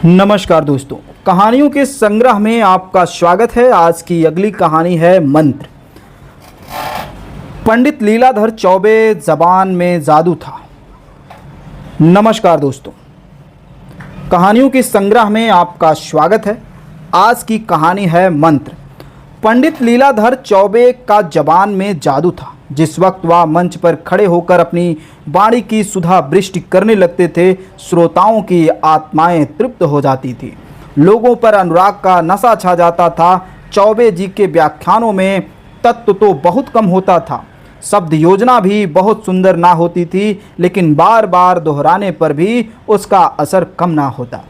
नमस्कार दोस्तों, कहानियों के संग्रह में आपका स्वागत है। आज की अगली कहानी है मंत्र। पंडित लीलाधर चौबे जबान में जादू था। नमस्कार दोस्तों, कहानियों के संग्रह में आपका स्वागत है। आज की कहानी है मंत्र। पंडित लीलाधर चौबे का जबान में जादू था। जिस वक्त वह मंच पर खड़े होकर अपनी वाणी की सुधा वृष्टि करने लगते थे, श्रोताओं की आत्माएं तृप्त हो जाती थी। लोगों पर अनुराग का नशा छा जाता था। चौबे जी के व्याख्यानों में तत्व तो बहुत कम होता था, शब्द योजना भी बहुत सुंदर ना होती थी, लेकिन बार बार दोहराने पर भी उसका असर कम ना होता,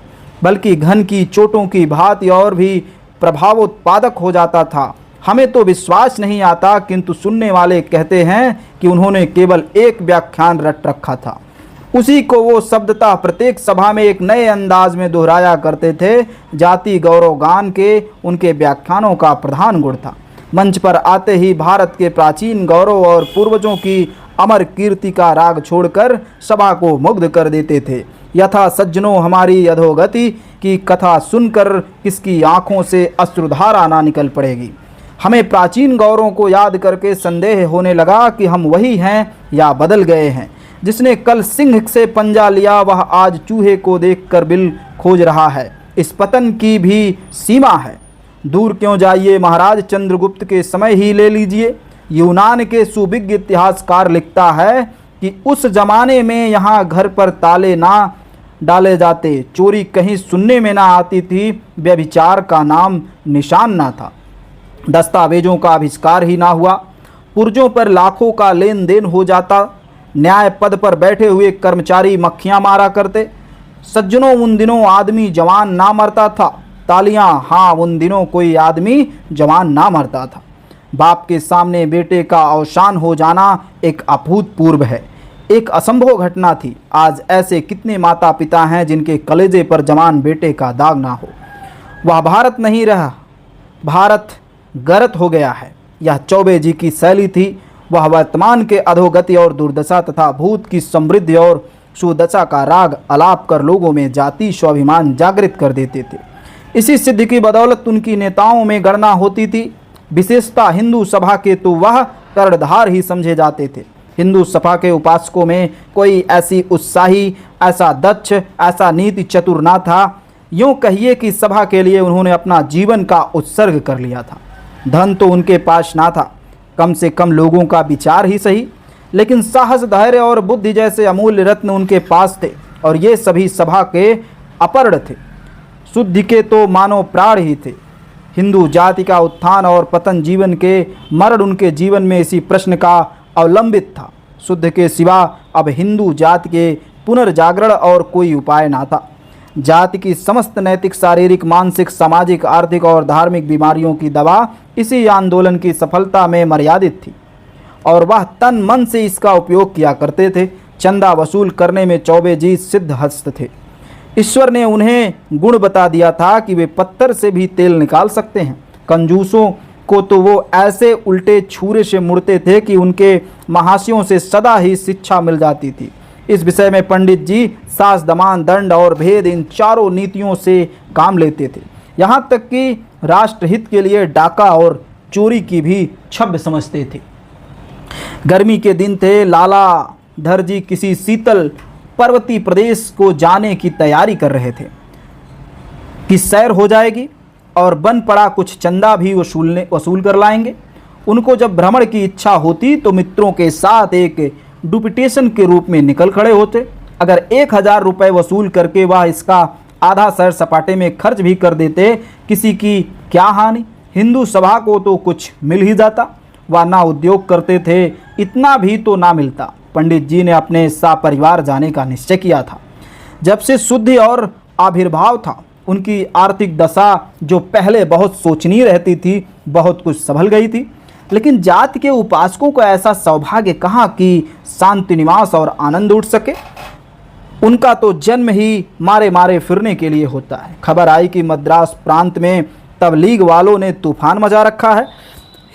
बल्कि घन की चोटों की भांति और भी प्रभावोत्पादक हो जाता था। हमें तो विश्वास नहीं आता, किंतु सुनने वाले कहते हैं कि उन्होंने केवल एक व्याख्यान रट रखा था। उसी को वो शब्दतः प्रत्येक सभा में एक नए अंदाज में दोहराया करते थे। जाति गौरव गान के उनके व्याख्यानों का प्रधान गुण था। मंच पर आते ही भारत के प्राचीन गौरव और पूर्वजों की अमर कीर्ति का राग छोड़कर सभा को मुग्ध कर देते थे। यथा सज्जनों, हमारी अधोगति की कथा सुनकर किसकी आंखों से अश्रुधारा ना निकल पड़ेगी। हमें प्राचीन गौरवों को याद करके संदेह होने लगा कि हम वही हैं या बदल गए हैं। जिसने कल सिंह से पंजा लिया, वह आज चूहे को देखकर बिल खोज रहा है। इस पतन की भी सीमा है। दूर क्यों जाइए, महाराज चंद्रगुप्त के समय ही ले लीजिए। यूनान के सुविज्ञ इतिहासकार लिखता है कि उस जमाने में यहाँ घर पर ताले ना डाले जाते, चोरी कहीं सुनने में ना आती थी, व्यभिचार का नाम निशान ना था, दस्तावेजों का आविष्कार ही ना हुआ, पुर्जों पर लाखों का लेन देन हो जाता, न्याय पद पर बैठे हुए कर्मचारी मक्खियां मारा करते। सज्जनों, उन दिनों आदमी जवान ना मरता था। तालियां, हाँ, उन दिनों कोई आदमी जवान ना मरता था। बाप के सामने बेटे का अवसान हो जाना एक अभूतपूर्व है, एक असंभव घटना थी। आज ऐसे कितने माता पिता हैं जिनके कलेजे पर जवान बेटे का दाग ना हो। वह भारत नहीं रहा, भारत गरत हो गया है। यह चौबे जी की शैली थी। वह वर्तमान के अधोगति और दुर्दशा तथा भूत की समृद्धि और सुदशा का राग अलाप कर लोगों में जाति स्वाभिमान जागृत कर देते थे। इसी सिद्धि की बदौलत उनकी नेताओं में गणना होती थी। विशेषता हिंदू सभा के तो वह कर्णधार ही समझे जाते थे। हिंदू सभा के उपासकों में कोई ऐसी उत्साही, ऐसा दक्ष, ऐसा नीति चतुर ना था। यूँ कहिए कि सभा के लिए उन्होंने अपना जीवन का उत्सर्ग कर लिया था। धन तो उनके पास ना था, कम से कम लोगों का विचार ही सही, लेकिन साहस, धैर्य और बुद्धि जैसे अमूल्य रत्न उनके पास थे, और ये सभी सभा के अपर्ण थे। शुद्धि के तो मानव प्राण ही थे। हिंदू जाति का उत्थान और पतन, जीवन के मरण उनके जीवन में इसी प्रश्न का अवलंबित था। शुद्ध के सिवा अब हिंदू जाति के पुनर्जागरण और कोई उपाय ना था। जाति की समस्त नैतिक, शारीरिक, मानसिक, सामाजिक, आर्थिक और धार्मिक बीमारियों की दवा इसी आंदोलन की सफलता में मर्यादित थी, और वह तन मन से इसका उपयोग किया करते थे। चंदा वसूल करने में चौबे जी सिद्ध हस्त थे। ईश्वर ने उन्हें गुण बता दिया था कि वे पत्थर से भी तेल निकाल सकते हैं। कंजूसों को तो वो ऐसे उल्टे छुरे से मुड़ते थे कि उनके महाशयों से सदा ही शिक्षा मिल जाती थी। इस विषय में पंडित जी सास, दमान, दंड और भेद, इन चारों नीतियों से काम लेते थे। यहाँ तक कि राष्ट्रहित के लिए डाका और चोरी की भी छब्ब समझते थे। गर्मी के दिन थे। लालाधर जी किसी शीतल पर्वतीय प्रदेश को जाने की तैयारी कर रहे थे कि सैर हो जाएगी और बन पड़ा कुछ चंदा भी वसूल कर लाएंगे। उनको जब भ्रमण की इच्छा होती तो मित्रों के साथ एक डुपिटेशन के रूप में निकल खड़े होते। अगर 1000 रुपये वसूल करके वह इसका आधा सैर सपाटे में खर्च भी कर देते, किसी की क्या हानि। हिंदू सभा को तो कुछ मिल ही जाता। वह ना उद्योग करते थे, इतना भी तो ना मिलता। पंडित जी ने अपने सपरिवार जाने का निश्चय किया था। जब से शुद्धि और आविर्भाव था, उनकी आर्थिक दशा जो पहले बहुत शोचनीय रहती थी, बहुत कुछ संभल गई थी। लेकिन जाति के उपासकों को ऐसा सौभाग्य कहाँ कि शांति निवास और आनंद उठ सके। उनका तो जन्म ही मारे मारे फिरने के लिए होता है। खबर आई कि मद्रास प्रांत में तबलीग वालों ने तूफान मचा रखा है।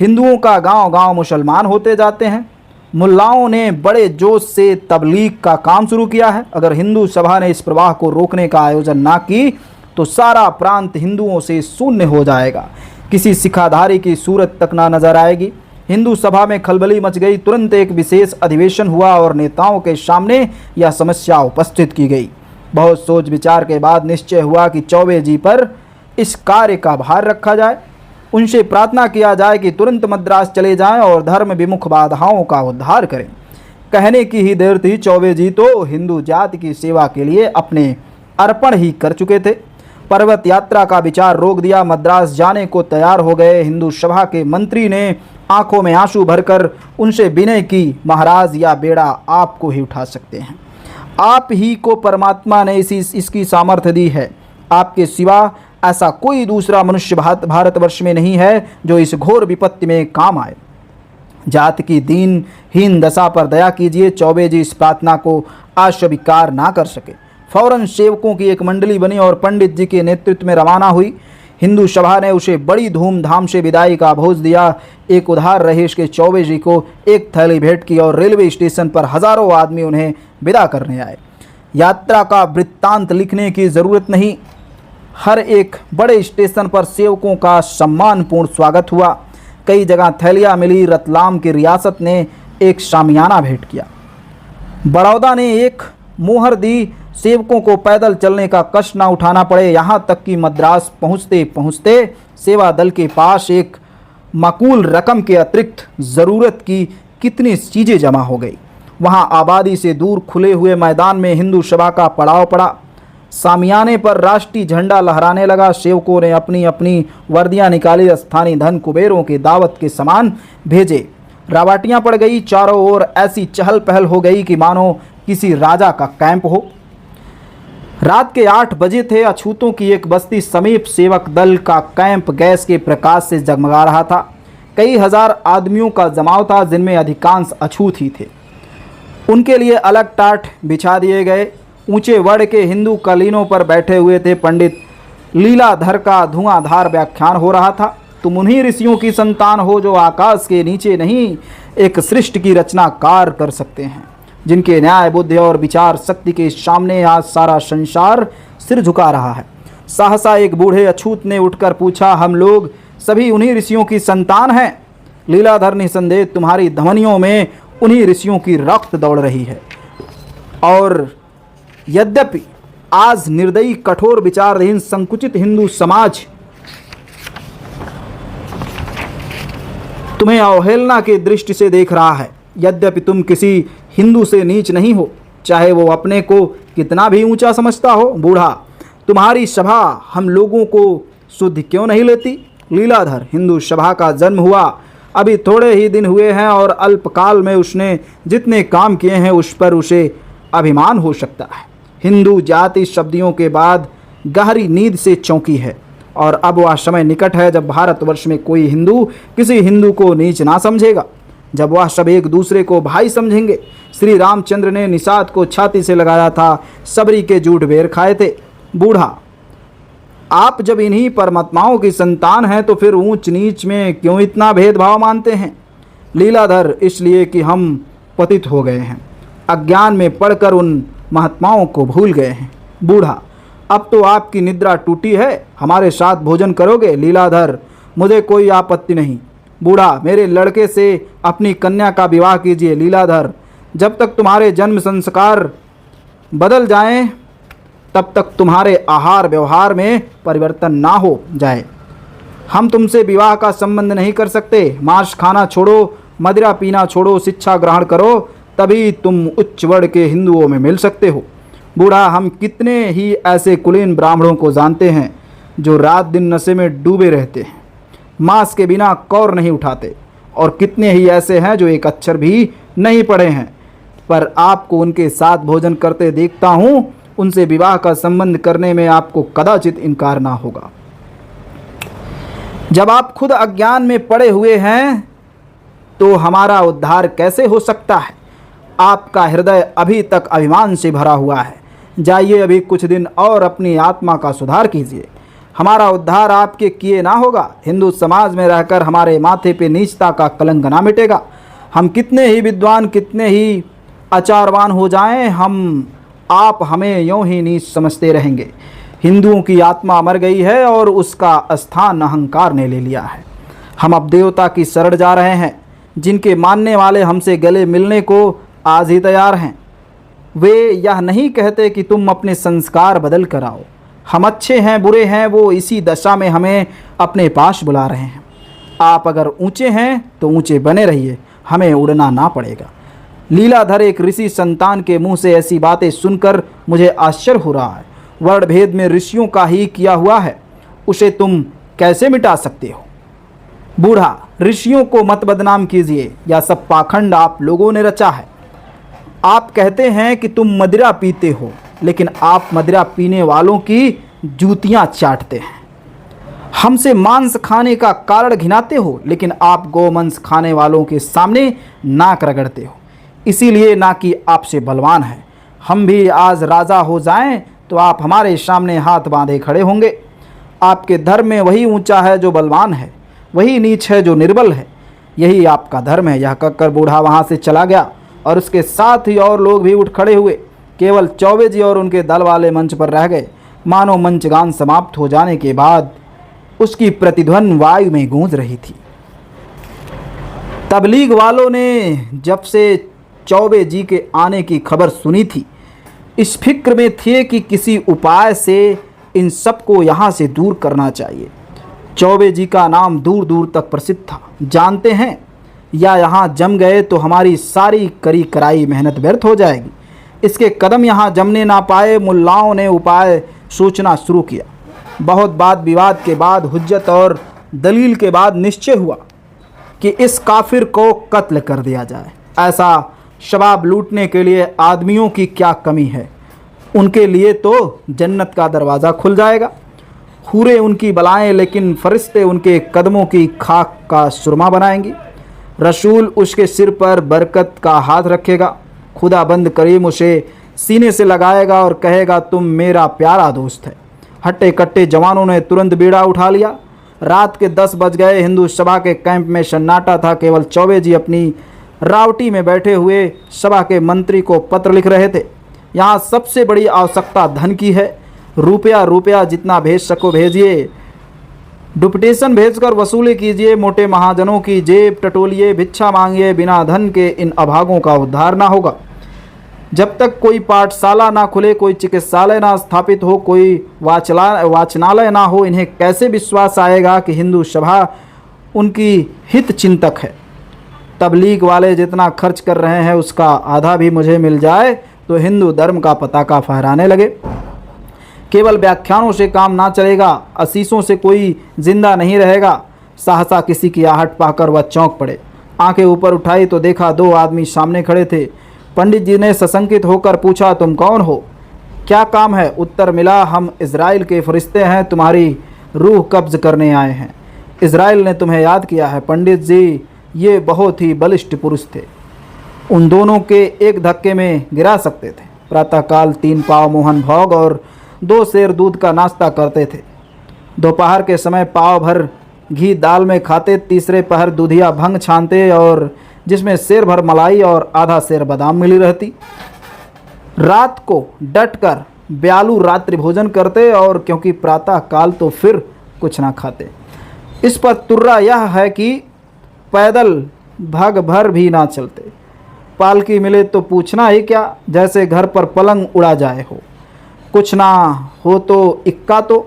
हिंदुओं का गांव गांव मुसलमान होते जाते हैं। मुल्लाओं ने बड़े जोश से तबलीग का काम शुरू किया है। अगर हिंदू सभा ने इस प्रवाह को रोकने का आयोजन ना की तो सारा प्रांत हिंदुओं से शून्य हो जाएगा। किसी सिखाधारी की सूरत तक ना नजर आएगी। हिंदू सभा में खलबली मच गई। तुरंत एक विशेष अधिवेशन हुआ और नेताओं के सामने यह समस्या उपस्थित की गई। बहुत सोच विचार के बाद निश्चय हुआ कि चौबे जी पर इस कार्य का भार रखा जाए। उनसे प्रार्थना किया जाए कि तुरंत मद्रास चले जाएं और धर्म विमुख बाधाओं का उद्धार करें। कहने की ही देर थी, चौबे जी तो हिंदू जाति की सेवा के लिए अपने अर्पण ही कर चुके थे। पर्वत यात्रा का विचार रोक दिया। मद्रास जाने को तैयार हो गए। हिंदू सभा के मंत्री ने आंखों में आंसू भरकर उनसे विनय की, महाराज यह बेड़ा आपको ही उठा सकते हैं। आप ही को परमात्मा ने इसकी सामर्थ्य दी है। आपके सिवा ऐसा कोई दूसरा मनुष्य भारतवर्ष में नहीं है जो इस घोर विपत्ति में काम आए। जाति की दीनहीन दशा पर दया कीजिए। चौबे जी इस प्रार्थना को अस्वीकार ना कर सके। फौरन सेवकों की एक मंडली बनी और पंडित जी के नेतृत्व में रवाना हुई। हिंदू सभा ने उसे बड़ी धूमधाम से विदाई का भोज दिया। एक उधार रहीश के चौबे जी को एक थैली भेंट की और रेलवे स्टेशन पर हजारों आदमी उन्हें विदा करने आए। यात्रा का वृत्तांत लिखने की जरूरत नहीं। हर एक बड़े स्टेशन पर सेवकों का सम्मानपूर्ण स्वागत हुआ। कई जगह थैलियाँ मिली। रतलाम की रियासत ने एक शामियाना भेंट किया। बड़ौदा ने एक मोहर दी। सेवकों को पैदल चलने का कष्ट न उठाना पड़े। यहाँ तक कि मद्रास पहुँचते पहुँचते सेवा दल के पास एक माकूल रकम के अतिरिक्त ज़रूरत की कितनी चीज़ें जमा हो गई। वहाँ आबादी से दूर खुले हुए मैदान में हिंदू सभा का पड़ाव पड़ा। सामियाने पर राष्ट्रीय झंडा लहराने लगा। सेवकों ने अपनी अपनी वर्दियाँ निकाली। स्थानीय धन कुबेरों के दावत के सामान भेजे। रावाटियाँ पड़ गई। चारों ओर ऐसी चहल पहल हो गई कि मानो किसी राजा का कैंप हो। रात के 8 बजे थे। अछूतों की एक बस्ती समीप सेवक दल का कैंप गैस के प्रकाश से जगमगा रहा था। कई हजार आदमियों का जमाव था, जिनमें अधिकांश अछूत ही थे। उनके लिए अलग टाट बिछा दिए गए। ऊंचे वड़ के हिंदू कालीनों पर बैठे हुए थे। पंडित लीलाधर का धुआंधार व्याख्यान हो रहा था। तुम उन्हीं ऋषियों की संतान हो जो आकाश के नीचे नहीं एक सृष्टि की रचनाकार कर सकते हैं, जिनके न्याय बुद्धि और विचार शक्ति के सामने आज सारा संसार सिर झुका रहा है। सहसा एक बूढ़े अछूत ने उठकर पूछा, हम लोग सभी उन्हीं ऋषियों की संतान हैं? लीलाधर निसंदेह, तुम्हारी धमनियों में उन्हीं ऋषियों की रक्त दौड़ रही है। और यद्यपि आज निर्दयी, कठोर विचारहीन, संकुचित हिंदू समाज तुम्हें अवहेलना की दृष्टि से देख रहा है, यद्यपि तुम किसी हिंदू से नीच नहीं हो, चाहे वो अपने को कितना भी ऊंचा समझता हो। बूढ़ा, तुम्हारी सभा हम लोगों को शुद्ध क्यों नहीं लेती? लीलाधर, हिंदू सभा का जन्म हुआ अभी थोड़े ही दिन हुए हैं और अल्पकाल में उसने जितने काम किए हैं उस पर उसे अभिमान हो सकता है। हिंदू जाति शब्दियों के बाद गहरी नींद से चौंकी है और अब वह समय निकट है जब भारतवर्ष में कोई हिंदू किसी हिंदू को नीच ना समझेगा, जब वह सब एक दूसरे को भाई समझेंगे। श्री रामचंद्र ने निषाद को छाती से लगाया था, सबरी के जूठ बेर खाए थे। बूढ़ा, आप जब इन्हीं परमात्माओं की संतान हैं तो फिर ऊंच नीच में क्यों इतना भेदभाव मानते हैं? लीलाधर, इसलिए कि हम पतित हो गए हैं, अज्ञान में पड़कर उन महात्माओं को भूल गए हैं। बूढ़ा, अब तो आपकी निद्रा टूटी है, हमारे साथ भोजन करोगे? लीलाधर, मुझे कोई आपत्ति नहीं। बूढ़ा, मेरे लड़के से अपनी कन्या का विवाह कीजिए। लीलाधर, जब तक तुम्हारे जन्म संस्कार बदल जाएं, तब तक तुम्हारे आहार व्यवहार में परिवर्तन ना हो जाए। हम तुमसे विवाह का संबंध नहीं कर सकते। मांस खाना छोड़ो, मदिरा पीना छोड़ो, शिक्षा ग्रहण करो, तभी तुम उच्च वर्ग के हिंदुओं में मिल सकते हो। बूढ़ा, हम कितने ही ऐसे कुलीन ब्राह्मणों को जानते हैं जो रात दिन नशे में डूबे रहते हैं, मांस के बिना कौर नहीं उठाते, और कितने ही ऐसे हैं जो एक अक्षर भी नहीं पढ़े हैं, पर आपको उनके साथ भोजन करते देखता हूँ। उनसे विवाह का संबंध करने में आपको कदाचित इनकार ना होगा। जब आप खुद अज्ञान में पड़े हुए हैं तो हमारा उद्धार कैसे हो सकता है? आपका हृदय अभी तक अभिमान से भरा हुआ है। जाइए, अभी कुछ दिन और अपनी आत्मा का सुधार कीजिए। हमारा उद्धार आपके किए ना होगा। हिंदू समाज में रहकर हमारे माथे पे नीचता का कलंक ना मिटेगा। हम कितने ही विद्वान, कितने ही आचारवान हो जाएं, आप हमें यूं ही नीच समझते रहेंगे। हिंदुओं की आत्मा मर गई है और उसका स्थान अहंकार ने ले लिया है। हम अब देवता की शरण जा रहे हैं, जिनके मानने वाले हमसे गले मिलने को आज ही तैयार हैं। वे यह नहीं कहते कि तुम अपने संस्कार बदल कर आओ। हम अच्छे हैं बुरे हैं, वो इसी दशा में हमें अपने पास बुला रहे हैं। आप अगर ऊंचे हैं तो ऊंचे बने रहिए, हमें उड़ना ना पड़ेगा। लीलाधर एक ऋषि संतान के मुंह से ऐसी बातें सुनकर मुझे आश्चर्य हो रहा है। वर्ण भेद में ऋषियों का ही किया हुआ है, उसे तुम कैसे मिटा सकते हो? बूढ़ा, ऋषियों को मत बदनाम कीजिए, यह सब पाखंड आप लोगों ने रचा है। आप कहते हैं कि तुम मदिरा पीते हो, लेकिन आप मदिरा पीने वालों की जूतियां चाटते हैं। हमसे मांस खाने का कारण घिनाते हो, लेकिन आप गोमांस खाने वालों के सामने नाक रगड़ते हो। इसीलिए ना कि आपसे बलवान है। हम भी आज राजा हो जाएं तो आप हमारे सामने हाथ बांधे खड़े होंगे। आपके धर्म में वही ऊंचा है जो बलवान है, वही नीच है जो निर्बल है। यही आपका धर्म है। यह कहकर बूढ़ा वहाँ से चला गया और उसके साथ ही और लोग भी उठ खड़े हुए। केवल चौबे जी और उनके दल वाले मंच पर रह गए। मानो मंचगान समाप्त हो जाने के बाद उसकी प्रतिध्वनि वायु में गूंज रही थी। तबलीग वालों ने जब से चौबे जी के आने की खबर सुनी थी, इस फिक्र में थे कि किसी उपाय से इन सबको यहाँ से दूर करना चाहिए। चौबे जी का नाम दूर दूर तक प्रसिद्ध था। जानते हैं, या यहाँ जम गए तो हमारी सारी करी कराई मेहनत व्यर्थ हो जाएगी। इसके कदम यहाँ जमने ना पाए, मुल्लाओं ने उपाय सोचना शुरू किया। बहुत वाद विवाद के बाद, हुज्जत और दलील के बाद निश्चय हुआ कि इस काफिर को कत्ल कर दिया जाए। ऐसा शबाब लूटने के लिए आदमियों की क्या कमी है? उनके लिए तो जन्नत का दरवाज़ा खुल जाएगा। हूरें उनकी बलाएं, लेकिन फरिश्ते उनके कदमों की खाक का सुरमा बनाएंगी। रसूल उसके सिर पर बरकत का हाथ रखेगा। खुदाबंद करीम उसे सीने से लगाएगा और कहेगा, तुम मेरा प्यारा दोस्त है। हट्टे कट्टे जवानों ने तुरंत बीड़ा उठा लिया। रात के 10 बज गए। हिंदू सभा के कैंप में सन्नाटा था। केवल चौबे जी अपनी रावटी में बैठे हुए सभा के मंत्री को पत्र लिख रहे थे। यहाँ सबसे बड़ी आवश्यकता धन की है। रुपया जितना भेज सको भेजिए। डिपुटेशन भेजकर वसूली कीजिए। मोटे महाजनों की जेब टटोलिए, भिक्षा मांगिए। बिना धन के इन अभागों का उद्धार ना होगा। जब तक कोई पाठशाला ना खुले, कोई चिकित्सालय ना स्थापित हो, कोई वाचनालय ना हो, इन्हें कैसे विश्वास आएगा कि हिंदू सभा उनकी हित चिंतक है? तबलीग वाले जितना खर्च कर रहे हैं उसका आधा भी मुझे मिल जाए तो हिंदू धर्म का पताका फहराने लगे। केवल व्याख्यानों से काम ना चलेगा, आशीषों से कोई जिंदा नहीं रहेगा। सहसा किसी की आहट पाकर वह चौंक पड़े। आंखें ऊपर उठाई तो देखा 2 आदमी सामने खड़े थे। पंडित जी ने सशंकित होकर पूछा, तुम कौन हो? क्या काम है? उत्तर मिला, हम इजराइल के फरिश्ते हैं, तुम्हारी रूह कब्ज करने आए हैं। इजराइल ने तुम्हें याद किया है। पंडित जी ये बहुत ही बलिष्ठ पुरुष थे, उन दोनों के एक धक्के में गिरा सकते थे। प्रातःकाल 3 पाव मोहन भोग और 2 सेर दूध का नाश्ता करते थे। दोपहर के समय पाव भर घी दाल में खाते। तीसरे पहर दूधिया भंग छानते और जिसमें सेर भर मलाई और आधा सेर बादाम मिली रहती। रात को डटकर ब्यालू रात्रि भोजन करते और क्योंकि प्रातः काल तो फिर कुछ ना खाते। इस पर तुर्रा यह है कि पैदल भग भर भी ना चलते। पालकी मिले तो पूछना ही क्या, जैसे घर पर पलंग उड़ा जाए हो। कुछ ना हो तो इक्का तो।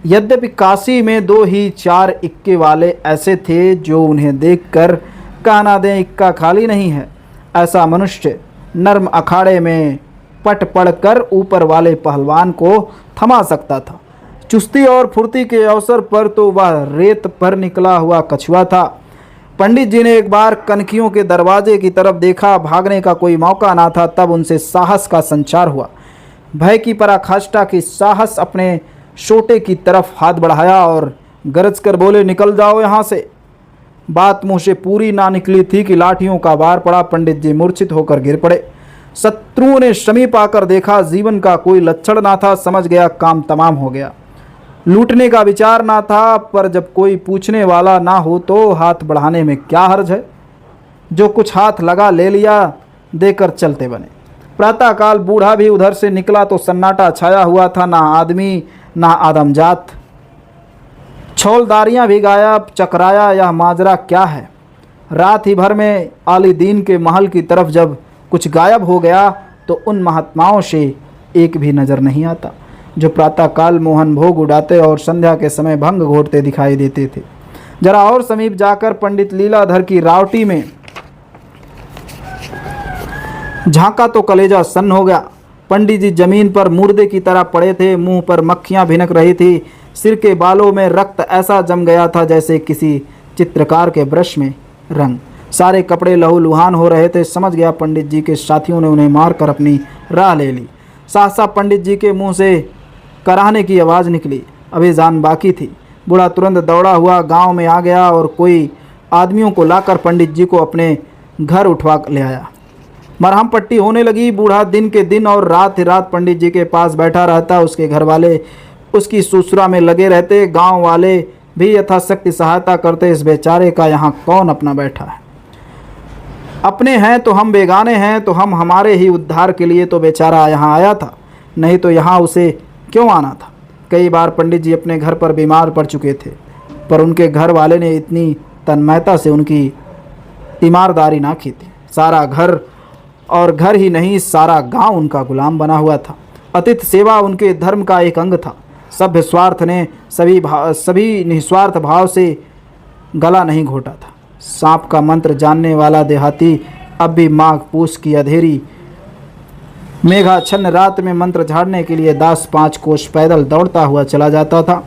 यद्यपि काशी में 2 ही 4 इक्के वाले ऐसे थे जो उन्हें देखकर कहना दें इक्का खाली नहीं है। ऐसा मनुष्य नर्म अखाड़े में पट पड़कर ऊपर वाले पहलवान को थमा सकता था। चुस्ती और फुर्ती के अवसर पर तो वह रेत पर निकला हुआ कछुआ था। पंडित जी ने एक बार कनखियों के दरवाजे की तरफ देखा। भागने का कोई मौका ना था। तब उनसे साहस का संचार हुआ। भय की पराकाष्ठा की साहस अपने सोटे की तरफ हाथ बढ़ाया और गरज कर बोले, निकल जाओ यहाँ से। बात मुंह से पूरी ना निकली थी कि लाठियों का वार पड़ा। पंडित जी मूर्छित होकर गिर पड़े। शत्रुओं ने समीप आकर देखा, जीवन का कोई लक्षण ना था। समझ गया काम तमाम हो गया। लूटने का विचार ना था, पर जब कोई पूछने वाला ना हो तो हाथ बढ़ाने में क्या हर्ज है। जो कुछ हाथ लगा ले लिया, देकर चलते बने। प्रातःकाल बूढ़ा भी उधर से निकला तो सन्नाटा छाया हुआ था, ना आदमी ना आदमजात। छौलदारियाँ भी गायब, चकराया यह माजरा क्या है। रात ही भर में आली दीन के महल की तरफ जब कुछ गायब हो गया तो उन महात्माओं से एक भी नज़र नहीं आता जो प्रातःकाल मोहन भोग उड़ाते और संध्या के समय भंग घोटते दिखाई देते थे। जरा और समीप जाकर पंडित लीलाधर की रावटी में झांका तो कलेजा सन्न हो गया। पंडित जी जमीन पर मुर्दे की तरह पड़े थे, मुंह पर मक्खियां भिनक रही थी, सिर के बालों में रक्त ऐसा जम गया था जैसे किसी चित्रकार के ब्रश में रंग। सारे कपड़े लहूलुहान हो रहे थे। समझ गया पंडित जी के साथियों ने उन्हें मारकर अपनी राह ले ली। सहसा पंडित जी के मुंह से कराहने की आवाज़ निकली। अभी जान बाकी थी। बूढ़ा तुरंत दौड़ा हुआ गांव में आ गया और कोई आदमियों को लाकर पंडित जी को अपने घर उठवा ले आया। मरहम पट्टी होने लगी। बूढ़ा दिन के दिन और रात ही रात पंडित जी के पास बैठा रहता। उसके घर वाले उसकी सुसरा में लगे रहते। गांव वाले भी यथाशक्ति सहायता करते। इस बेचारे का यहाँ कौन अपना बैठा है। अपने हैं तो हम बेगाने हैं, तो हम हमारे ही उद्धार के लिए तो बेचारा यहाँ आया था, नहीं तो यहाँ उसे क्यों आना था। कई बार पंडित जी अपने घर पर बीमार पड़ चुके थे, पर उनके घर वाले ने इतनी तन्मयता से उनकी तीमारदारी ना की थी। सारा घर, और घर ही नहीं सारा गांव उनका गुलाम बना हुआ था। अतिथि सेवा उनके धर्म का एक अंग था। सभ्य स्वार्थ ने सभी निस्वार्थ भाव से गला नहीं घोटा था। सांप का मंत्र जानने वाला देहाती अब भी माघ पूस की अंधेरी मेघाच्छन्न रात में मंत्र झाड़ने के लिए 10-5 कोस पैदल दौड़ता हुआ चला जाता था।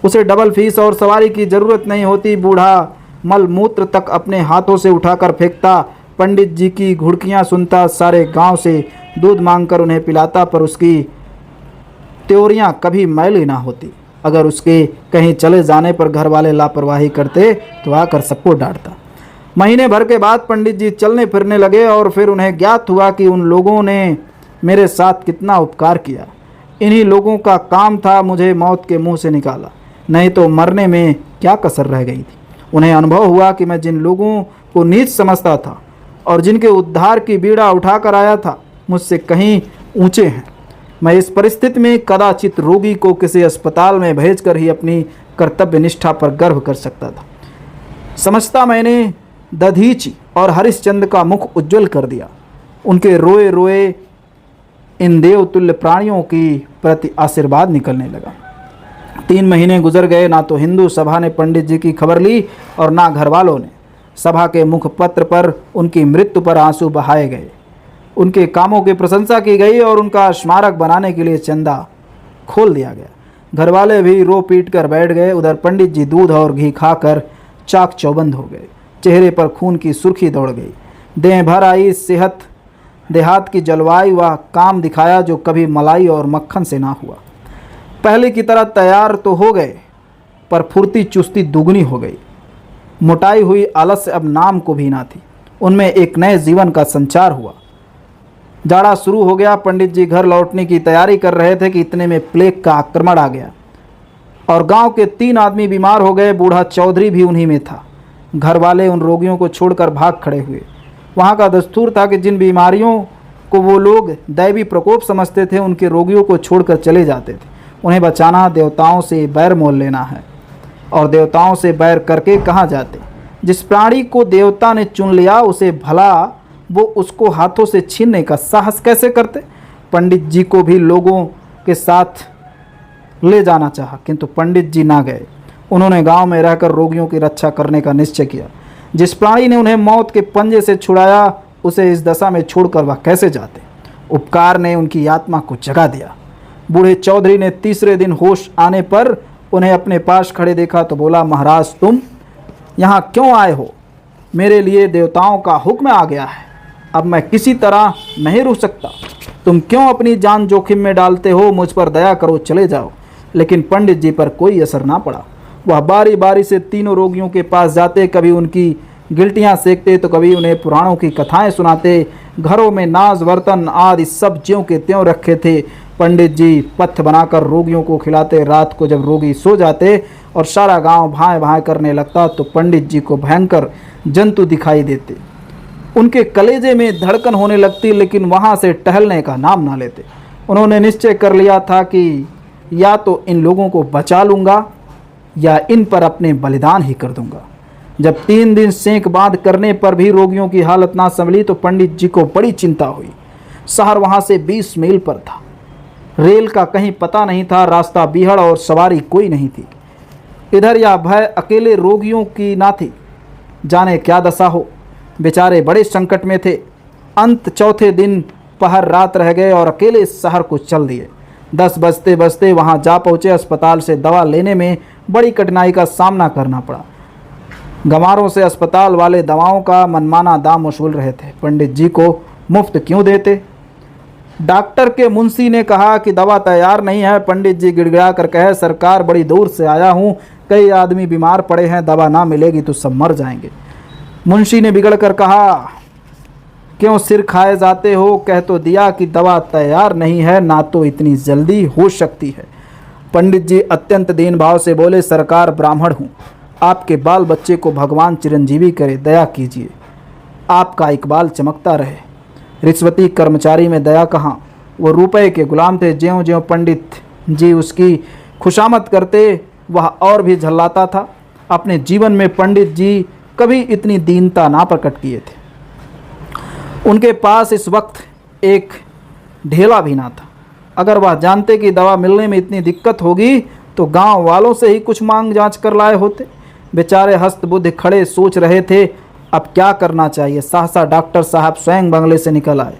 उसे डबल फीस और सवारी की जरूरत नहीं होती। बूढ़ा मल मूत्र तक अपने हाथों से उठाकर फेंकता। पंडित जी की घुड़कियां सुनता। सारे गांव से दूध मांगकर उन्हें पिलाता, पर उसकी त्योरियां कभी मैली ना होती। अगर उसके कहीं चले जाने पर घर वाले लापरवाही करते तो आकर सबको डांटता। महीने भर के बाद पंडित जी चलने फिरने लगे और फिर उन्हें ज्ञात हुआ कि उन लोगों ने मेरे साथ कितना उपकार किया। इन्हीं लोगों का काम था मुझे मौत के मुंह से निकाला, नहीं तो मरने में क्या कसर रह गई थी। उन्हें अनुभव हुआ कि मैं जिन लोगों को नीच समझता था और जिनके उद्धार की बीड़ा उठाकर आया था, मुझसे कहीं ऊंचे हैं। मैं इस परिस्थिति में कदाचित रोगी को किसी अस्पताल में भेजकर ही अपनी कर्तव्य निष्ठा पर गर्व कर सकता था। समझता मैंने दधीची और हरिश्चंद्र का मुख उज्जवल कर दिया। उनके रोए रोए इन देवतुल्य प्राणियों की प्रति आशीर्वाद निकलने लगा। 3 महीने गुजर गए। ना तो हिंदू सभा ने पंडित जी की खबर ली और ना घर वालों ने। सभा के मुखपत्र पर उनकी मृत्यु पर आंसू बहाए गए। उनके कामों की प्रशंसा की गई और उनका स्मारक बनाने के लिए चंदा खोल दिया गया। घर वाले भी रो पीट कर बैठ गए। उधर पंडित जी दूध और घी खाकर चाक चौबंद हो गए। चेहरे पर खून की सुर्खी दौड़ गई। देह भर आई सेहत, देहात की जलवायु व काम दिखाया जो कभी मलाई और मक्खन से ना हुआ। पहले की तरह तैयार तो हो गए, पर फुर्ती चुस्ती दुगनी हो गई। मोटाई हुई आलस्य अब नाम को भी ना थी। उनमें एक नए जीवन का संचार हुआ। जाड़ा शुरू हो गया। पंडित जी घर लौटने की तैयारी कर रहे थे कि इतने में प्लेग का आक्रमण आ गया और गांव के 3 आदमी बीमार हो गए। बूढ़ा चौधरी भी उन्हीं में था। घर वाले उन रोगियों को छोड़कर भाग खड़े हुए। वहां का दस्तूर था कि जिन बीमारियों को वो लोग दैवी प्रकोप समझते थे, उनके रोगियों को छोड़कर चले जाते थे। उन्हें बचाना देवताओं से बैर मोल लेना है, और देवताओं से बैर करके कहाँ जाते। जिस प्राणी को देवता ने चुन लिया उसे भला वो उसको हाथों से छीनने का साहस कैसे करते। पंडित जी को भी लोगों के साथ ले जाना चाहा, किंतु पंडित जी ना गए। उन्होंने गांव में रहकर रोगियों की रक्षा करने का निश्चय किया। जिस प्राणी ने उन्हें मौत के पंजे से छुड़ाया उसे इस दशा में छोड़कर वह कैसे जाते। उपकार ने उनकी आत्मा को जगा दिया। बूढ़े चौधरी ने तीसरे दिन होश आने पर उन्हें अपने पास खड़े देखा तो बोला, महाराज तुम यहाँ क्यों आए हो? मेरे लिए देवताओं का हुक्म आ गया है। अब मैं किसी तरह नहीं रुक सकता। तुम क्यों अपनी जान जोखिम में डालते हो? मुझ पर दया करो, चले जाओ। लेकिन पंडित जी पर कोई असर ना पड़ा। वह बारी बारी से तीनों रोगियों के पास जाते, कभी उनकी गिल्टियाँ सेकते तो कभी उन्हें पुराणों की कथाएं सुनाते। घरों में नाज बर्तन आदि सब ज्यों के त्यों रखे थे। पंडित जी पथ्य बनाकर रोगियों को खिलाते। रात को जब रोगी सो जाते और सारा गांव भाएं भाएं करने लगता तो पंडित जी को भयंकर जंतु दिखाई देते। उनके कलेजे में धड़कन होने लगती, लेकिन वहाँ से टहलने का नाम ना लेते। उन्होंने निश्चय कर लिया था कि या तो इन लोगों को बचा लूँगा या इन पर अपने बलिदान ही कर दूंगा। जब 3 दिन सेंक बांध करने पर भी रोगियों की हालत ना संभली तो पंडित जी को बड़ी चिंता हुई। शहर वहाँ से 20 मील पर था। रेल का कहीं पता नहीं था, रास्ता बीहड़ और सवारी कोई नहीं थी। इधर यह भय अकेले रोगियों की ना थी, जाने क्या दशा हो। बेचारे बड़े संकट में थे। अंत चौथे दिन पहर रात रह गए और अकेले शहर को चल दिए। 10 बजते बजते वहाँ जा पहुँचे। अस्पताल से दवा लेने में बड़ी कठिनाई का सामना करना पड़ा। गंवारों से अस्पताल वाले दवाओं का मनमाना दाम वसूल रहे थे। पंडित जी को मुफ्त क्यों देते? डॉक्टर के मुंशी ने कहा कि दवा तैयार नहीं है। पंडित जी गिड़गिड़ा कर कहे, सरकार बड़ी दूर से आया हूँ, कई आदमी बीमार पड़े हैं, दवा ना मिलेगी तो सब मर जाएंगे। मुंशी ने बिगड़ कर कहा, क्यों सिर खाए जाते हो? कह तो दिया कि दवा तैयार नहीं है, ना तो इतनी जल्दी हो सकती है। पंडित जी अत्यंत दीन भाव से बोले, सरकार ब्राह्मण हूँ, आपके बाल बच्चे को भगवान चिरंजीवी करे, दया कीजिए, आपका इकबाल चमकता रहे। रिश्वती कर्मचारी में दया कहाँ, वो रुपए के गुलाम थे। ज्यों ज्यों पंडित जी उसकी खुशामद करते वह और भी झल्लाता था। अपने जीवन में पंडित जी कभी इतनी दीनता ना प्रकट किए थे। उनके पास इस वक्त एक ढेला भी ना था। अगर वह जानते कि दवा मिलने में इतनी दिक्कत होगी तो गांव वालों से ही कुछ मांग जांच कर लाए होते। बेचारे हस्तबुद्ध खड़े सोच रहे थे अब क्या करना चाहिए। सहसा डॉक्टर साहब स्वयं बंगले से निकल आए।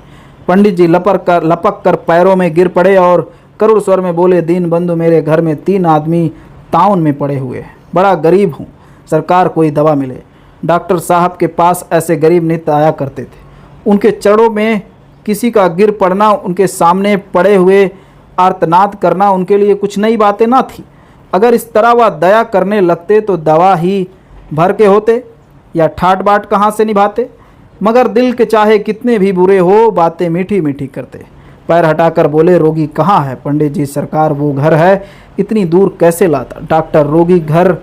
पंडित जी लपक कर पैरों में गिर पड़े और करुण स्वर में बोले, दीन बंधु, मेरे घर में 3 आदमी ताउन में पड़े हुए हैं, बड़ा गरीब हूँ, सरकार कोई दवा मिले। डॉक्टर साहब के पास ऐसे गरीब नित्य आया करते थे। उनके चरणों में किसी का गिर पड़ना, उनके सामने पड़े हुए आर्तनाद करना उनके लिए कुछ नई बातें ना थी। अगर इस तरह वह दया करने लगते तो दवा ही भर के होते या ठाट बाट कहाँ से निभाते। मगर दिल के चाहे कितने भी बुरे हो, बातें मीठी मीठी करते। पैर हटाकर बोले, रोगी कहाँ है? पंडित जी, सरकार वो घर है, इतनी दूर कैसे लाता? डॉक्टर, रोगी घर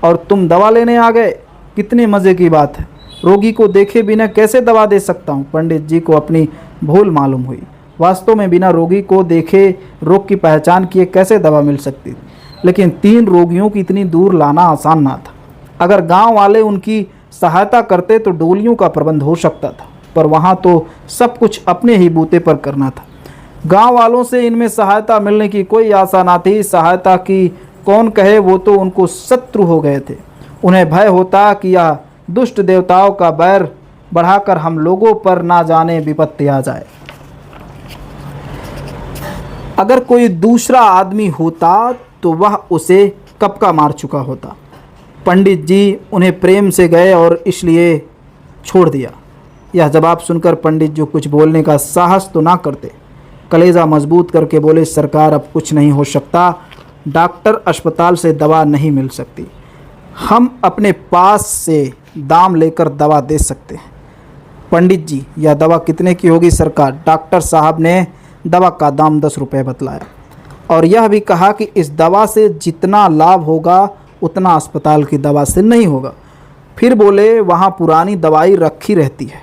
और तुम दवा लेने आ गए, कितने मज़े की बात है। रोगी को देखे बिना कैसे दवा दे सकता हूँ? पंडित जी को अपनी भूल मालूम हुई। वास्तव में बिना रोगी को देखे रोग की पहचान किए कैसे दवा मिल सकती थी। लेकिन 3 रोगियों की इतनी दूर लाना आसान ना था। अगर गांव वाले उनकी सहायता करते तो डोलियों का प्रबंध हो सकता था, पर वहाँ तो सब कुछ अपने ही बूते पर करना था। गांव वालों से इनमें सहायता मिलने की कोई आशा ना थी। सहायता की कौन कहे, वो तो उनको शत्रु हो गए थे। उन्हें भय होता कि यह दुष्ट देवताओं का बैर बढ़ाकर हम लोगों पर ना जाने विपत्ति आ जाए। अगर कोई दूसरा आदमी होता तो वह उसे कब का मार चुका होता। पंडित जी उन्हें प्रेम से गए और इसलिए छोड़ दिया। यह जवाब सुनकर पंडित जी कुछ बोलने का साहस तो ना करते। कलेजा मजबूत करके बोले, सरकार अब कुछ नहीं हो सकता, डॉक्टर अस्पताल से दवा नहीं मिल सकती, हम अपने पास से दाम लेकर दवा दे सकते हैं। पंडित जी, यह दवा कितने की होगी? सरकार, डॉक्टर साहब ने दवा का दाम 10 रुपये बतलाया और यह भी कहा कि इस दवा से जितना लाभ होगा उतना अस्पताल की दवा से नहीं होगा। फिर बोले, वहाँ पुरानी दवाई रखी रहती है,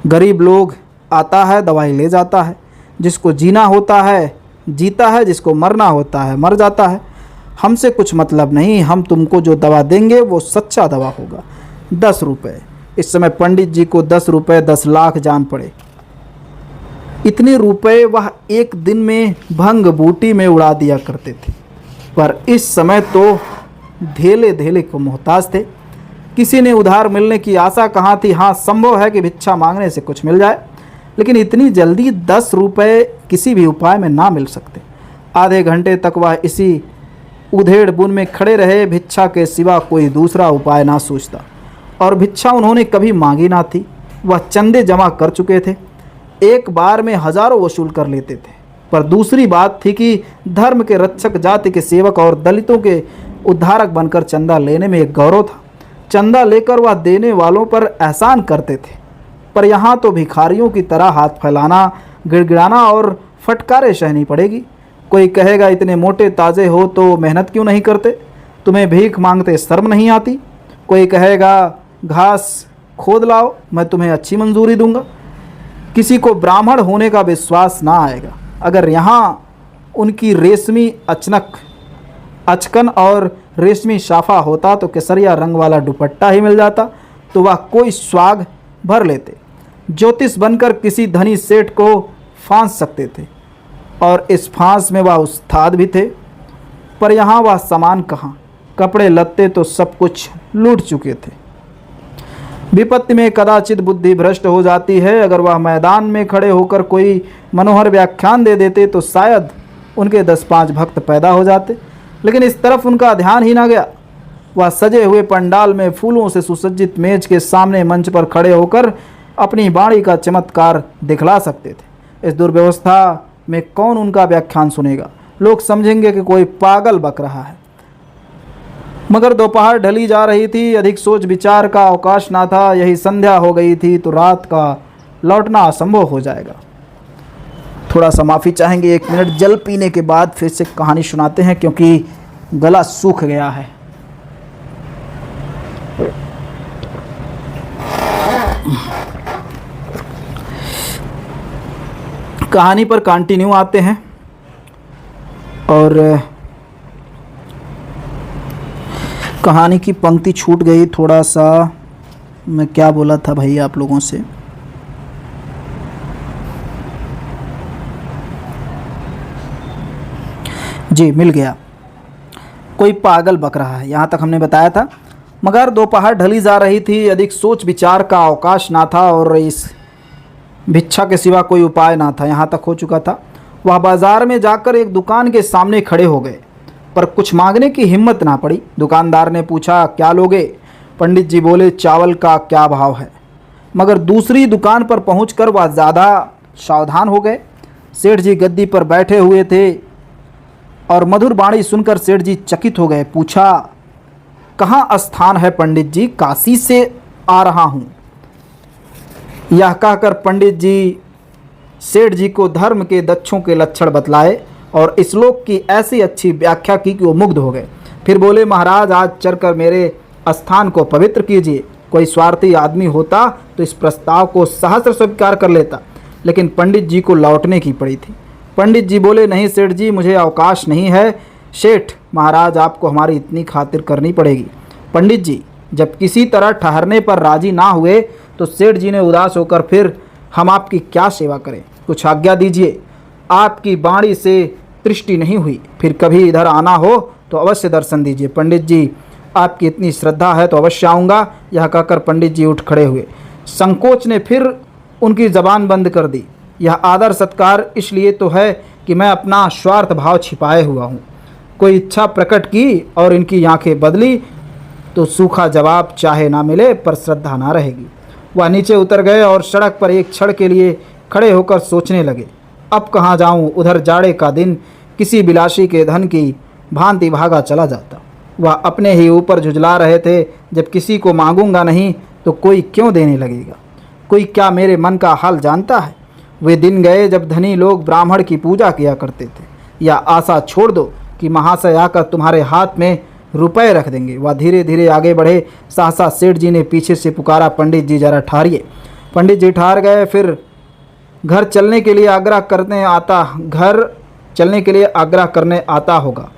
गरीब लोग आता है दवाई ले जाता है, जिसको जीना होता है जीता है, जिसको मरना होता है मर जाता है। हमसे कुछ मतलब नहीं, हम तुमको जो दवा देंगे वो सच्चा दवा होगा। 10 रुपये। इस समय पंडित जी को 10 रुपये 10 लाख जान पड़े। इतने रुपए वह एक दिन में भंग बूटी में उड़ा दिया करते थे, पर इस समय तो धेले धेले को मोहताज थे। किसी ने उधार मिलने की आशा कहाँ थी। हाँ, संभव है कि भिक्षा मांगने से कुछ मिल जाए, लेकिन इतनी जल्दी 10 रुपये किसी भी उपाय में ना मिल सकते। आधे घंटे तक वह इसी उधेड़ बुन में खड़े रहे, भिक्षा के सिवा कोई दूसरा उपाय ना सोचता। और भिक्षा उन्होंने कभी मांगी ना थी। वह चंदे जमा कर चुके थे, एक बार में हजारों वसूल कर लेते थे। पर दूसरी बात थी कि धर्म के रक्षक, जाति के सेवक और दलितों के उद्धारक बनकर चंदा लेने में एक गौरव था। चंदा लेकर वह देने वालों पर एहसान करते थे, पर यहाँ तो भिखारियों की तरह हाथ फैलाना, गिड़गिड़ाना और फटकारे सहनी पड़ेगी। कोई कहेगा, इतने मोटे ताजे हो तो मेहनत क्यों नहीं करते? तुम्हें भीख मांगते शर्म नहीं आती? कोई कहेगा, घास खोद लाओ, मैं तुम्हें अच्छी मंजूरी दूंगा। किसी को ब्राह्मण होने का विश्वास ना आएगा। अगर यहाँ उनकी रेशमी अचकन और रेशमी साफा होता तो केसरिया रंग वाला दुपट्टा ही मिल जाता तो वह कोई स्वाग भर लेते। ज्योतिष बनकर किसी धनी सेठ को फांस सकते थे और इस फांस में वह उस्ताद भी थे। पर यहाँ वह सामान कहाँ, कपड़े लत्ते तो सब कुछ लूट चुके थे। विपत्ति में कदाचित बुद्धि भ्रष्ट हो जाती है। अगर वह मैदान में खड़े होकर कोई मनोहर व्याख्यान दे देते तो शायद उनके 10-5 भक्त पैदा हो जाते, लेकिन इस तरफ उनका ध्यान ही ना गया। वह सजे हुए पंडाल में फूलों से सुसज्जित मेज के सामने मंच पर खड़े होकर अपनी वाणी का चमत्कार दिखला सकते थे। इस दुर्व्यवस्था में कौन उनका व्याख्यान सुनेगा? लोग समझेंगे कि कोई पागल बक रहा है। मगर दोपहर ढली जा रही थी, अधिक सोच विचार का अवकाश ना था। यही संध्या हो गई थी तो रात का लौटना असंभव हो जाएगा। थोड़ा सा माफ़ी चाहेंगे, 1 मिनट जल पीने के बाद फिर से कहानी सुनाते हैं क्योंकि गला सूख गया है। कहानी पर कंटिन्यू आते हैं और कहानी की पंक्ति छूट गई थोड़ा सा। मैं क्या बोला था भाई आप लोगों से? जी मिल गया। कोई पागल बक रहा है, यहाँ तक हमने बताया था। मगर दोपहर ढली जा रही थी, अधिक सोच विचार का अवकाश ना था और इस भिक्षा के सिवा कोई उपाय ना था। यहाँ तक हो चुका था। वह बाजार में जाकर एक दुकान के सामने खड़े हो गए, पर कुछ मांगने की हिम्मत ना पड़ी। दुकानदार ने पूछा, क्या लोगे? पंडित जी बोले, चावल का क्या भाव है? मगर दूसरी दुकान पर पहुंचकर वह ज़्यादा सावधान हो गए। सेठ जी गद्दी पर बैठे हुए थे और मधुर वाणी सुनकर सेठ जी चकित हो गए। पूछा, कहाँ स्थान है पंडित जी? काशी से आ रहा हूँ। यह कहकर पंडित जी सेठ जी को धर्म के दक्षों के लक्षण बतलाए और श्लोक की ऐसी अच्छी व्याख्या की कि वो मुग्ध हो गए। फिर बोले, महाराज आज चलकर मेरे स्थान को पवित्र कीजिए। कोई स्वार्थी आदमी होता तो इस प्रस्ताव को सहस्र स्वीकार कर लेता, लेकिन पंडित जी को लौटने की पड़ी थी। पंडित जी बोले, नहीं सेठ जी, मुझे अवकाश नहीं है। सेठ महाराज, आपको हमारी इतनी खातिर करनी पड़ेगी। पंडित जी जब किसी तरह ठहरने पर राजी ना हुए तो सेठ जी ने उदास होकर, फिर हम आपकी क्या सेवा करें? कुछ आज्ञा दीजिए। आपकी वाणी से दृष्टि नहीं हुई, फिर कभी इधर आना हो तो अवश्य दर्शन दीजिए। पंडित जी आपकी इतनी श्रद्धा है तो अवश्य आऊँगा। यह कहकर पंडित जी उठ खड़े हुए। संकोच ने फिर उनकी ज़बान बंद कर दी। यह आदर सत्कार इसलिए तो है कि मैं अपना स्वार्थ भाव छिपाए हुआ हूँ। कोई इच्छा प्रकट की और इनकी आंखें बदली तो सूखा जवाब चाहे ना मिले पर श्रद्धा ना रहेगी। वह नीचे उतर गए और सड़क पर एक क्षण के लिए खड़े होकर सोचने लगे, अब कहाँ जाऊँ? उधर जाड़े का दिन किसी बिलासी के धन की भांति भागा चला जाता। वह अपने ही ऊपर झुझला रहे थे। जब किसी को मांगूंगा नहीं तो कोई क्यों देने लगेगा? कोई क्या मेरे मन का हाल जानता है? वे दिन गए जब धनी लोग ब्राह्मण की पूजा किया करते थे। या आशा छोड़ दो कि महाशय आकर तुम्हारे हाथ में रुपए रख देंगे। वह धीरे धीरे आगे बढ़े। सहसा सेठ जी ने पीछे से पुकारा, पंडित जी जरा ठहरिए। पंडित जी ठहर गए। फिर घर चलने के लिए आग्रह करने आता होगा।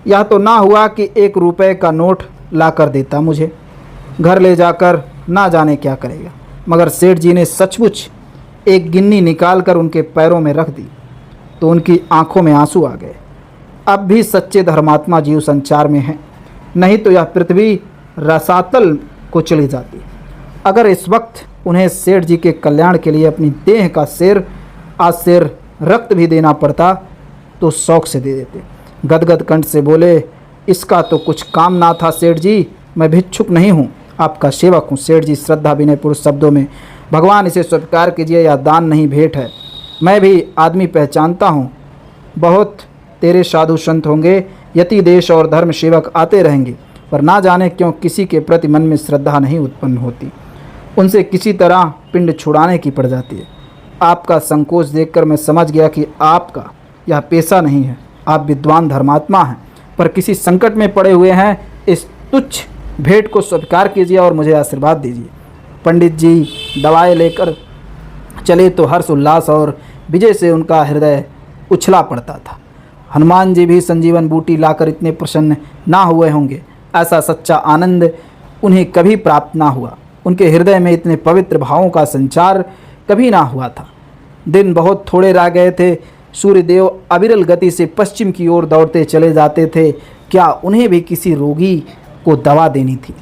यह तो ना हुआ कि 1 रुपये का नोट ला कर देता मुझे, घर ले जाकर ना जाने क्या करेगा। मगर सेठ जी ने सचमुच एक गिन्नी निकाल कर उनके पैरों में रख दी तो उनकी आंखों में आंसू आ गए। अब भी सच्चे धर्मात्मा जीव संचार में हैं, नहीं तो यह पृथ्वी रसातल को चली जाती। अगर इस वक्त उन्हें सेठ जी के कल्याण के लिए अपनी देह का शेर रक्त भी देना पड़ता तो शौक से दे देते। गदगद कंठ से बोले, इसका तो कुछ काम ना था सेठ जी, मैं भिक्षुक नहीं हूँ, आपका सेवक हूँ। सेठ जी श्रद्धा विनयपूर्ण शब्दों में, भगवान इसे स्वीकार कीजिए, यह दान नहीं भेंट है। मैं भी आदमी पहचानता हूँ, बहुत तेरे साधु संत होंगे, यति देश और धर्म सेवक आते रहेंगे, पर ना जाने क्यों किसी के प्रति मन में श्रद्धा नहीं उत्पन्न होती। उनसे किसी तरह पिंड छुड़ाने की पड़ जाती है। आपका संकोच देखकर मैं समझ गया कि आपका यह पेशा नहीं है। आप विद्वान धर्मात्मा हैं, पर किसी संकट में पड़े हुए हैं। इस तुच्छ भेंट को स्वीकार कीजिए और मुझे आशीर्वाद दीजिए। पंडित जी दवाएं लेकर चले तो हर्ष उल्लास और विजय से उनका हृदय उछला पड़ता था। हनुमान जी भी संजीवन बूटी लाकर इतने प्रसन्न ना हुए होंगे, ऐसा सच्चा आनंद उन्हें कभी प्राप्त ना हुआ। उनके हृदय में इतने पवित्र भावों का संचार कभी ना हुआ था। दिन बहुत थोड़े रह गए थे। सूर्यदेव अविरल गति से पश्चिम की ओर दौड़ते चले जाते थे। क्या उन्हें भी किसी रोगी को दवा देनी थी?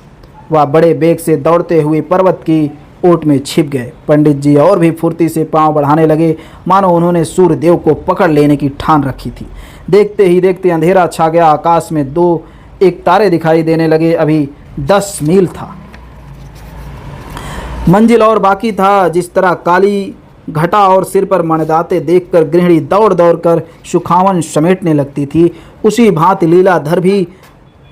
वह बड़े बेग से दौड़ते हुए पर्वत की ओट में छिप गए। पंडित जी और भी फुर्ती से पांव बढ़ाने लगे, मानो उन्होंने सूर्यदेव को पकड़ लेने की ठान रखी थी। देखते ही देखते अंधेरा छा गया। आकाश में एक तारे दिखाई देने लगे। अभी 10 मील था, मंजिल और बाकी था। जिस तरह काली घटा और सिर पर मणिदाते देखकर गृहिणी दौड़ दौड़ कर सुखावन समेटने लगती थी, उसी भांति लीलाधर भी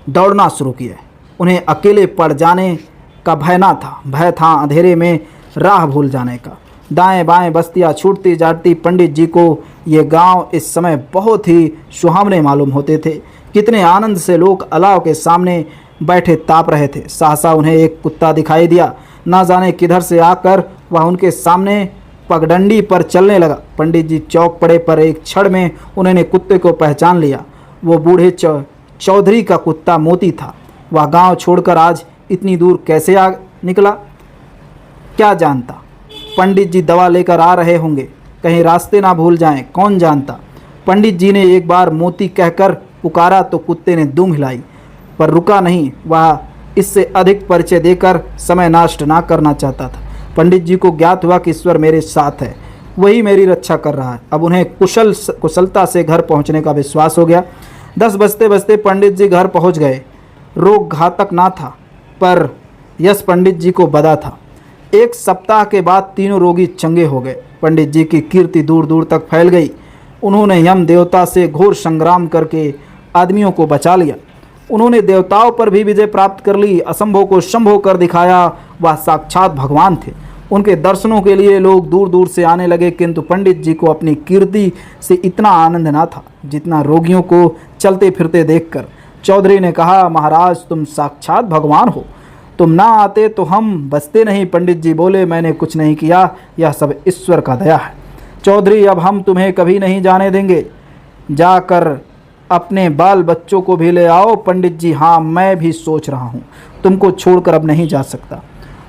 दौड़ना शुरू किया। उन्हें अकेले पड़ जाने का भय ना था, भय था अंधेरे में राह भूल जाने का। दाएं बाएं बस्तियां छूटती जाती। पंडित जी को ये गांव इस समय बहुत ही सुहावने मालूम होते थे। कितने आनंद से लोग अलाव के सामने बैठे ताप रहे थे। सहसा उन्हें एक कुत्ता दिखाई दिया। ना जाने किधर से आकर वह उनके सामने पगडंडी पर चलने लगा। पंडित जी चौंक पड़े, पर एक क्षण में उन्होंने कुत्ते को पहचान लिया। वो बूढ़े चौधरी का कुत्ता मोती था। वह गांव छोड़कर आज इतनी दूर कैसे आ निकला, क्या जानता। पंडित जी दवा लेकर आ रहे होंगे, कहीं रास्ते ना भूल जाएं, कौन जानता। पंडित जी ने एक बार मोती कहकर पुकारा तो कुत्ते ने दुम हिलाई, पर रुका नहीं। वह इससे अधिक परिचय देकर समय नष्ट ना करना चाहता था। पंडित जी को ज्ञात हुआ कि ईश्वर मेरे साथ है, वही मेरी रक्षा कर रहा है। अब उन्हें कुशलता से घर पहुंचने का विश्वास हो गया। 10 बजते बजते पंडित जी घर पहुंच गए। रोग घातक ना था, पर यश पंडित जी को बदा था। 1 सप्ताह के बाद तीनों रोगी चंगे हो गए। पंडित जी की कीर्ति दूर दूर तक फैल गई। उन्होंने यम देवता से घोर संग्राम करके आदमियों को बचा लिया। उन्होंने देवताओं पर भी विजय प्राप्त कर ली। असंभव को संभव कर दिखाया। वह साक्षात भगवान थे। उनके दर्शनों के लिए लोग दूर दूर से आने लगे, किंतु पंडित जी को अपनी कीर्ति से इतना आनंद ना था जितना रोगियों को चलते फिरते देखकर। चौधरी ने कहा, महाराज तुम साक्षात भगवान हो, तुम ना आते तो हम बचते नहीं। पंडित जी बोले, मैंने कुछ नहीं किया, यह सब ईश्वर का दया है। चौधरी, अब हम तुम्हें कभी नहीं जाने देंगे, जाकर अपने बाल बच्चों को भी ले आओ। पंडित जी, हाँ मैं भी सोच रहा हूँ, तुमको छोड़कर अब नहीं जा सकता।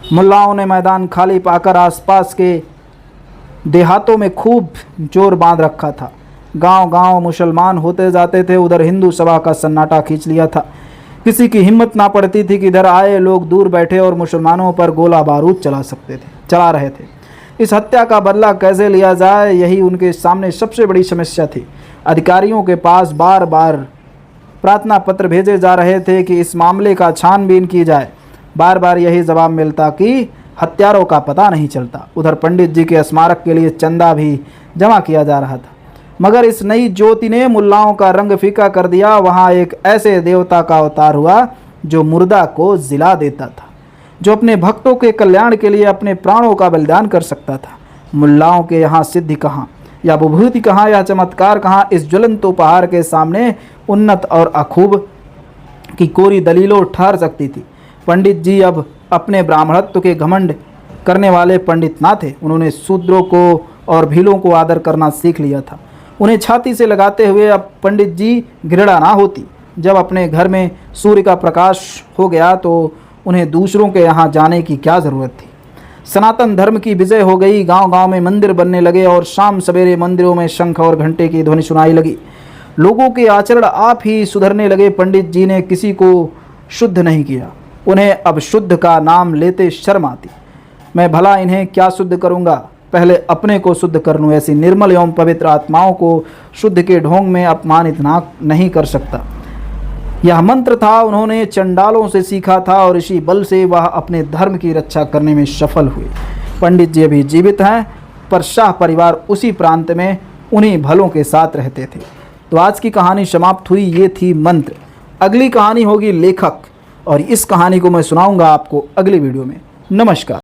मुल्लाओं ने मैदान खाली पाकर आसपास के देहातों में खूब जोर बांध रखा था। गांव गांव मुसलमान होते जाते थे। उधर हिंदू सभा का सन्नाटा खींच लिया था। किसी की हिम्मत ना पड़ती थी कि इधर आए लोग दूर बैठे और मुसलमानों पर गोला बारूद चला रहे थे। इस हत्या का बदला कैसे लिया जाए, यही उनके सामने सबसे बड़ी समस्या थी। अधिकारियों के पास बार बार प्रार्थना पत्र भेजे जा रहे थे कि इस मामले का छानबीन की जाए। बार बार यही जवाब मिलता कि हत्यारों का पता नहीं चलता। उधर पंडित जी के स्मारक के लिए चंदा भी जमा किया जा रहा था, मगर इस नई ज्योति ने मुल्लाओं का रंग फीका कर दिया। वहाँ एक ऐसे देवता का अवतार हुआ जो मुर्दा को जिला देता था, जो अपने भक्तों के कल्याण के लिए अपने प्राणों का बलिदान कर सकता था। मुल्लाओं के यहाँ सिद्धि कहाँ, या विभूति कहाँ, या चमत्कार कहाँ। इस ज्वलंत उपहार के सामने उन्नत और अखूब की कोरी दलीलों ठहर सकती थी। पंडित जी अब अपने ब्राह्मणत्व के घमंड करने वाले पंडित ना थे। उन्होंने शूद्रों को और भीलों को आदर करना सीख लिया था। उन्हें छाती से लगाते हुए अब पंडित जी घृणा ना होती। जब अपने घर में सूर्य का प्रकाश हो गया तो उन्हें दूसरों के यहाँ जाने की क्या ज़रूरत थी। सनातन धर्म की विजय हो गई। गांव गांव में मंदिर बनने लगे और शाम सवेरे मंदिरों में शंख और घंटे की ध्वनि सुनाई लगी। लोगों के आचरण आप ही सुधरने लगे। पंडित जी ने किसी को शुद्ध नहीं किया। उन्हें अब शुद्ध का नाम लेते शर्म आती। मैं भला इन्हें क्या शुद्ध करूँगा, पहले अपने को शुद्ध कर लूँ। ऐसी निर्मल एवं पवित्र आत्माओं को शुद्ध के ढोंग में अपमानित नहीं कर सकता। यह मंत्र था, उन्होंने चंडालों से सीखा था और इसी बल से वह अपने धर्म की रक्षा करने में सफल हुए। पंडित जी अभी जीवित हैं, पर शाह परिवार उसी प्रांत में उन्हीं भलों के साथ रहते थे। तो आज की कहानी समाप्त हुई। ये थी मंत्र। अगली कहानी होगी लेखक, और इस कहानी को मैं सुनाऊंगा आपको अगली वीडियो में। नमस्कार।